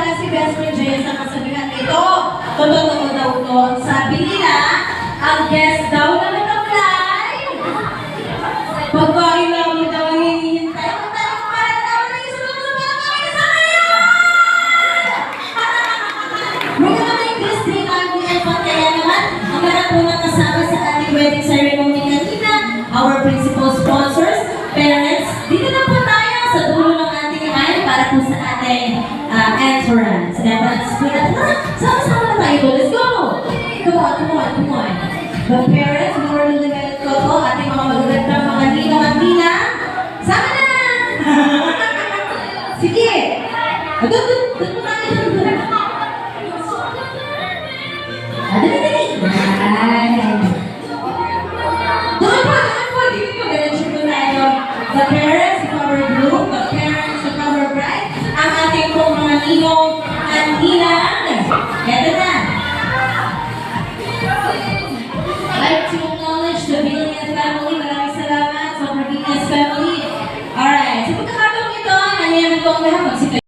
pala si Best Friend Jay sa kasabihan ito. Totoo daw to. Ang sabi nila, ang guest daw na mag-apply. Pagkain lang mo daw ang hinihintay. Ang tanong ko para daw na isunod sa mga kain sa kanya! Mga naman yung district at kaya naman, ang lahat po na kasama sa ating wedding ceremony kanina, our principal sponsors, parents, dito na po tayo sa dulo ng ating aisle para po sa ating entrance. Sama-sama na tayo. Let's go! Come on. The parents, more than the ganit ko po, ating mga magagandang mga ninong at ninang, sama na! Sige! Doon po tayo. Dali. Doon po. Dito po. Diretso po tayo. The parents of our group, the parents of our bride, ang ating pong mga ninong at ninang. Eto na. I'd like to acknowledge the Villian family. Maraming salamat sa Martinez family. Alright. Sa pagkakataong ito, nangyayari ko ang lahat.